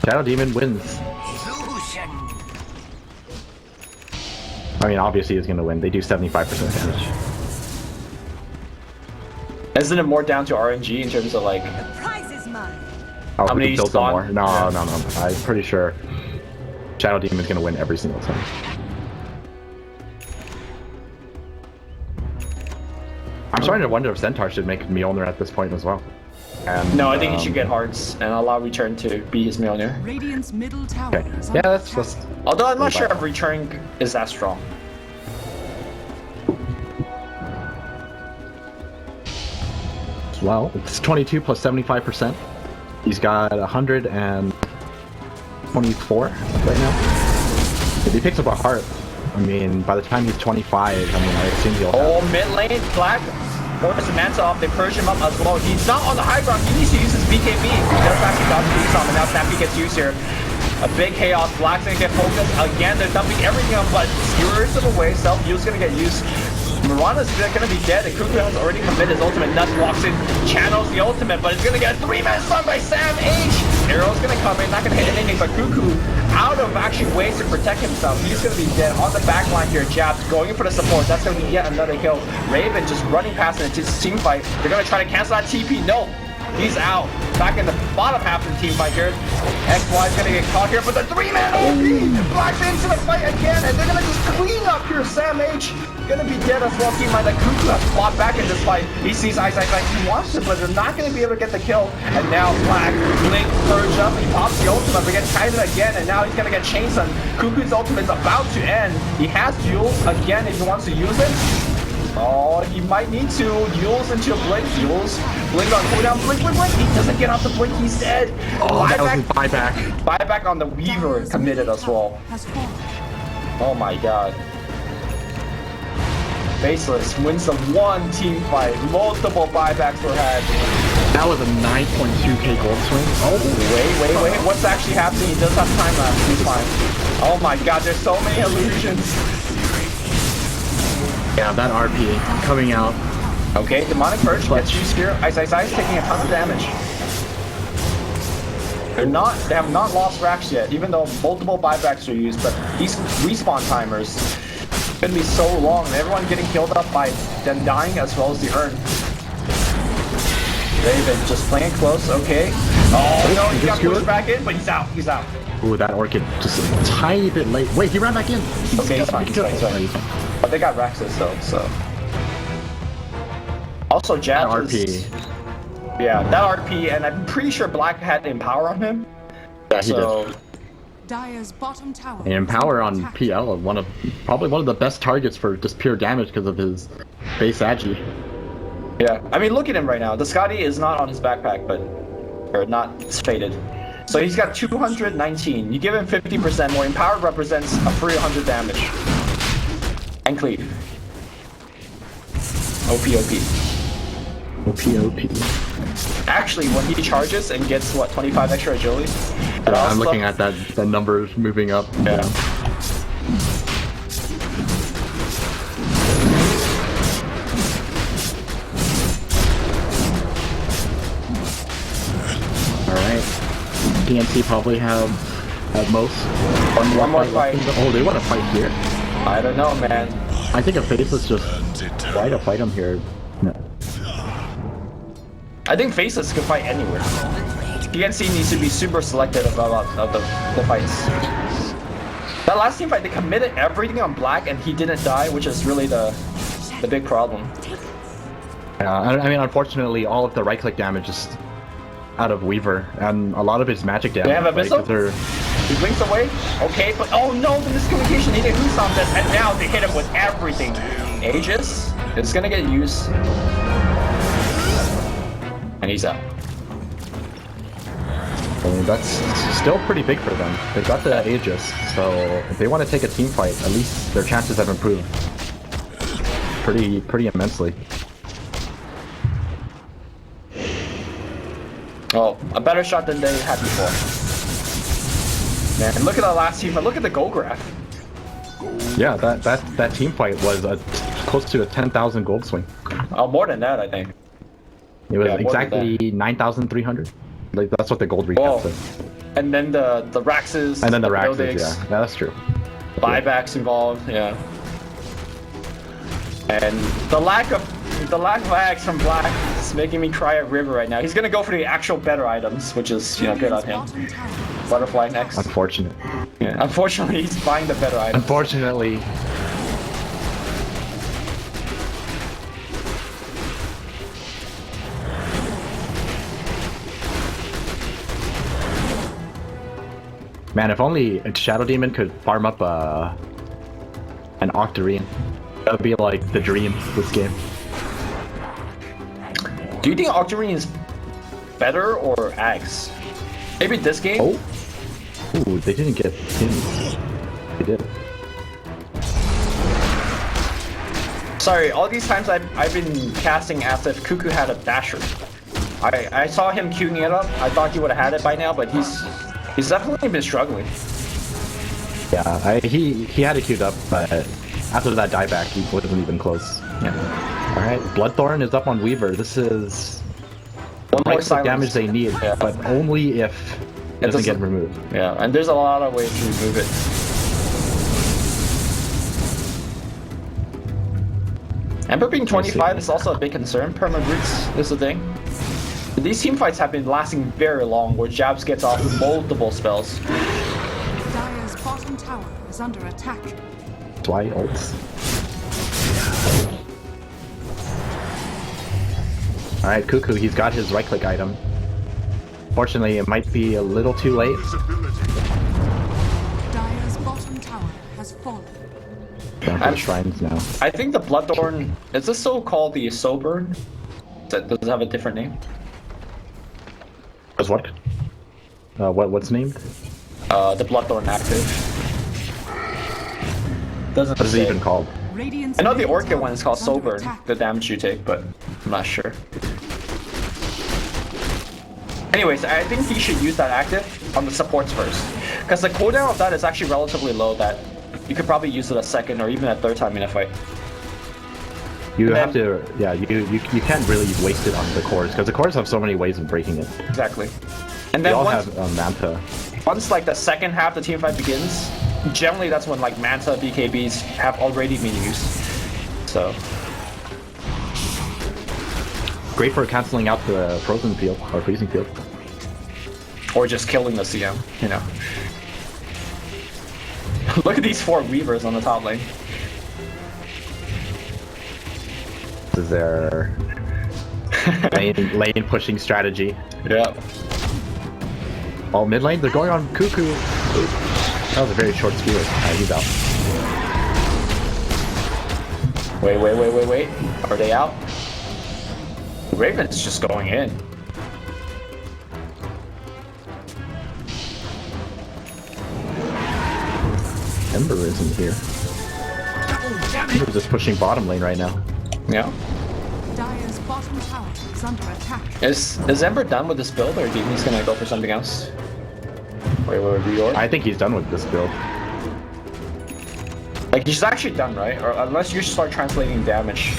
Shadow Demon wins. I mean, obviously he's gonna win. They do 75% damage. Isn't it more down to RNG in terms of like... The prize is mine. Oh, How who many can build them spawn? more? No, Yeah. no. I'm pretty sure Shadow Demon's gonna win every single time. I'm starting to wonder if Centaur should make Mjolnir at this point as well. And, No, I think he should get hearts and allow Return to be his Mjolnir. Radiant's middle tower Okay. is Yeah, under that's attack. just. Although I'm not sure if Return is that strong. Well, it's 22 plus 75%. He's got 124 right now. If he picks up a heart, I mean, by the time he's 25, I mean, I assume he'll have... Oh, mid lane, Black. Goes to Manta off, they purge him up as well. He's not on the high ground, he needs to use his BKB. He does actually dodge the Usopp, and now Snappy gets used here. A big chaos, Black's gonna get focused. Again, they're dumping everything on Blood. Skewers of the way, self-use gonna get used. Mirana's gonna be dead, and Cuckoo has already committed his ultimate. Nuts walks in, channels the ultimate, but it's gonna get a 3-man stun by Sam H. Arrow's gonna come in, not gonna hit anything, but Cuckoo, out of actually ways to protect himself, he's gonna be dead. On the back line here, Jabs going in for the support, that's gonna be yet another kill. Raven just running past it into his team fight. They're gonna try to cancel that TP, no. He's out. Back in the bottom half of the team fight here. XY's gonna get caught here, but the 3-man OP! Black's into the fight again, and they're gonna just clean up here. Sam H gonna be dead as well. Keep in mind that Cuckoo has fought back in this fight. He sees Ice, he wants to, but they're not gonna be able to get the kill. And now Black, Blink, purge up, he pops the ultimate, but gets tied again, and now he's gonna get chainsawn. Cuckoo's ultimate is about to end. He has Jules again if he wants to use it. Oh, he might need to. Yules into a Blink. Yules. Blink on cooldown. Blink. He doesn't get off the Blink. He's dead. Oh, that was his buyback. Buyback on the Weaver committed as well. Has fallen. Oh my god. Faceless wins the one team fight. Multiple buybacks were had. That was a 9.2k gold swing. Oh, wait. What's actually happening? He does have time left. He's fine. Oh my god, there's so many illusions. Yeah, that RP coming out. Okay, Demonic Purge gets used here. Ice taking a ton of damage. They have not lost racks yet, even though multiple buybacks are used, but these respawn timers gonna be so long, and everyone getting killed up by them dying as well as the urn. Raven just playing close, okay. Oh no, he got pushed back in, but he's out. Ooh, that Orchid just a tiny bit late. Wait, he ran back in. Okay, he's fine. But they got Raxus though, so. Also, Jabs is... Yeah, that RP, and I'm pretty sure Black had Empower on him. Yeah, he did. Dire's bottom tower. And Empower is on under attack. PL, probably one of the best targets for just pure damage because of his base agi. Yeah, I mean, look at him right now. The Scotty is not on his backpack, but or not faded. So he's got 219. You give him 50% more. Empowered represents a 300 damage. And cleave. OP. Actually, when he charges and gets, what, 25 extra agility? Yeah, I'm looking at that, the numbers moving up. Yeah. Alright. TNC probably have, at most, One more fight. Oh, they want to fight here? I don't know, man. I think a Faceless just try to fight him here. No. I think Faceless can fight anywhere. TNC needs to be super selective about the fights. That last team fight, they committed everything on Black and he didn't die, which is really the big problem. I mean, unfortunately, all of the right-click damage is out of Weaver, and a lot of his magic damage. They have a missile? They're... He blinks away. Okay, but oh no, the miscommunication. He didn't lose on this, and now they hit him with everything. Aegis, it's gonna get used. And he's out. I mean, that's still pretty big for them. They've got the Aegis, so if they want to take a team fight, at least their chances have improved pretty immensely. Oh, a better shot than they had before. Man, look at the last team, but look at the goal graph. Yeah, that team fight was close to a 10,000 gold swing. Oh, more than that, I think. It was Yeah, exactly 9,300. Like, that's what the gold recap said. And then the Raxes. And then the Raxes, buildings, yeah, that's true. Buybacks involved, yeah. And the lack of axe from Black is making me cry a river right now. He's gonna go for the actual better items, which is, you know, good on him. Butterfly next. Unfortunate. Yeah, unfortunately, he's buying the better items. Unfortunately. Man, if only Shadow Demon could farm up an Octarine. That would be like the dream this game. Do you think Octarine is better or Axe? Maybe this game? Oh. Ooh, they didn't get skins. They did. Sorry, all these times I've been casting as if Cuckoo had a dasher. I saw him queuing it up. I thought he would have had it by now, but he's definitely been struggling. Yeah, he had it queued up, but after that dieback, he wasn't even close. Yeah. All right, Bloodthorn is up on Weaver. This is One more the damage they need, yeah. but only if it doesn't get removed. Yeah, and there's a lot of ways to remove it. Ember being 25 is also a big concern. Perma-Roots is the thing. These team fights have been lasting very long, where Jabs gets off multiple spells. Dire's bottom tower is under attack. That's why ults. Alright, Cuckoo, he's got his right-click item. Fortunately, it might be a little too late. Dire's bottom tower has fallen. Down for the shrines now. I think the Bloodthorn, is this still called the Soulburn? Does it have a different name? As what? What's named? The Bloodthorn active. Doesn't What is it say. even called? Radiant's I know the middle Orchid tower one is called under Soulburn, attack. the damage you take, but I'm not sure. Anyways, I think he should use that active on the supports first. Because the cooldown of that is actually relatively low that you could probably use it a second or even a third time in a fight. You And have to, yeah, you can't really waste it on the cores, because the cores have so many ways of breaking it. Exactly. And They then all once, have Manta. once like the second half of the team fight begins, generally that's when like Manta BKBs have already been used. So Great for canceling out the frozen field, or freezing field. or just killing the CM, you know. Look at these 4 Weavers on the top lane. This is their lane pushing strategy. Yeah. Oh, mid lane, they're going on Cuckoo. That was a very short spear. He's out. Wait. Are they out? Raven's just going in. Ember isn't here. Ember's just pushing bottom lane right now. Yeah. Dire's bottom tower is under attack. Is Ember done with this build, or do you think he's gonna go for something else? Wait, reorg? I think he's done with this build. Like, he's actually done, right? Or unless you start translating damage.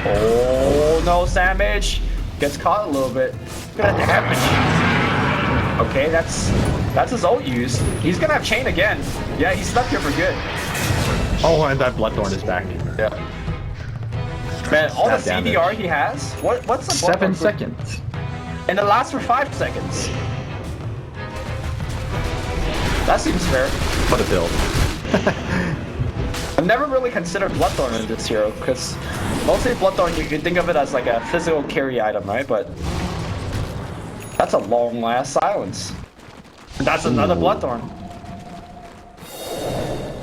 Oh no, Samage gets caught a little bit. Look at that damage. Okay, that's his ult use. He's gonna have chain again. Yeah, he's stuck here for good. Oh, and that Bloodthorn is back. Yeah. Man, all the That damage. CDR he has. What's the 7 Bloodthorn for- seconds. And it lasts for 5 seconds. That seems fair. What a build. I've never really considered Bloodthorn in this hero, because mostly Bloodthorn, you can think of it as like a physical carry item, right? But that's a long-last silence. And that's another Bloodthorn.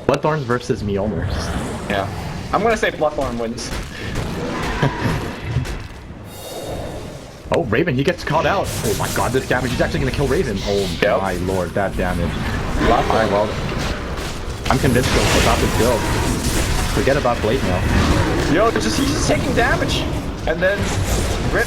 Bloodthorns versus Mjolnirs. Yeah. I'm gonna say Bloodthorn wins. Oh, Raven, he gets caught out. Oh my god, this damage. He's actually gonna kill Raven. Oh Yep. my lord, that damage. Alright, well, I'm convinced about this build. Forget about Blade Mail. Yo, he's just taking damage. And then rip.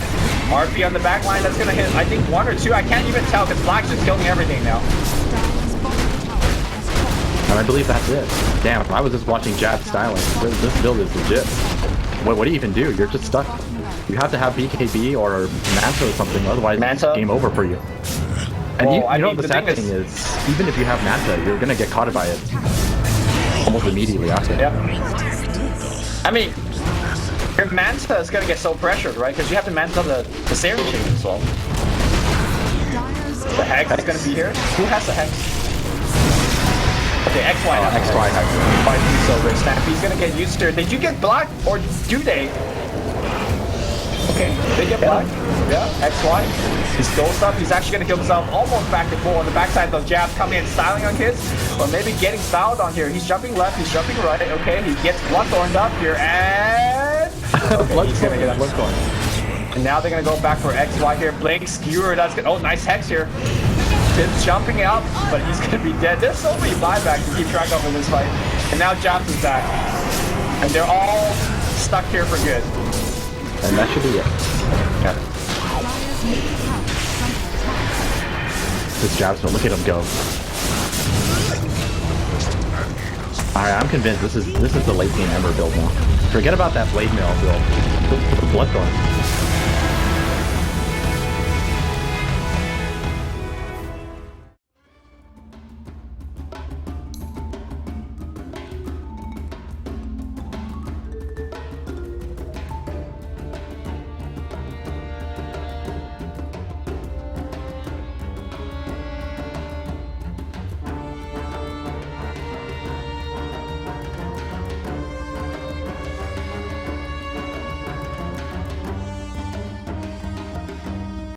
RP on the back line, that's gonna hit, I think, 1 or 2. I can't even tell, because Black's just killing everything now. Dire's bottom tower has fallen. And I believe that's it. Damn, I was just watching Jab styling. This build is legit. What do you even do? You're just stuck. You have to have BKB or Manta or something, otherwise Manta? it's game over for you. And Well, you I know mean, the the sad thing thing is- is, even if you have Manta, you're gonna get caught by it almost immediately after. Yeah. I mean, your Manta is gonna get so pressured, right? Because you have to Manta the Serum Chain as well. Dire's The Hex is gonna be here. Who has the Hex? Okay, XY has the XY Hex. By Silver Stampy's gonna get used to it. Did you get Black, or do they? Okay, they get Black. Yeah, XY. He's dosed up. He's actually gonna kill himself almost back to full on the backside. Those jabs coming in, styling on kids, or maybe getting styled on here. He's jumping left. He's jumping right. Okay, he gets Bloodthorned up here, and okay, he's gonna get Bloodthorn. And now they're gonna go back for XY here. Blake Skewer, that's good. Oh, nice Hex here. Tim's jumping up, but he's gonna be dead. There's so many buybacks to keep track of in this fight. And now Jabs is back. And they're all stuck here for good. And that should be it. Yeah. Dire's middle tower is under attack. This Jabsman, look at him go. Alright, I'm convinced this is the late game Ember build now. Forget about that Blade Mail build. The Bloodthorn.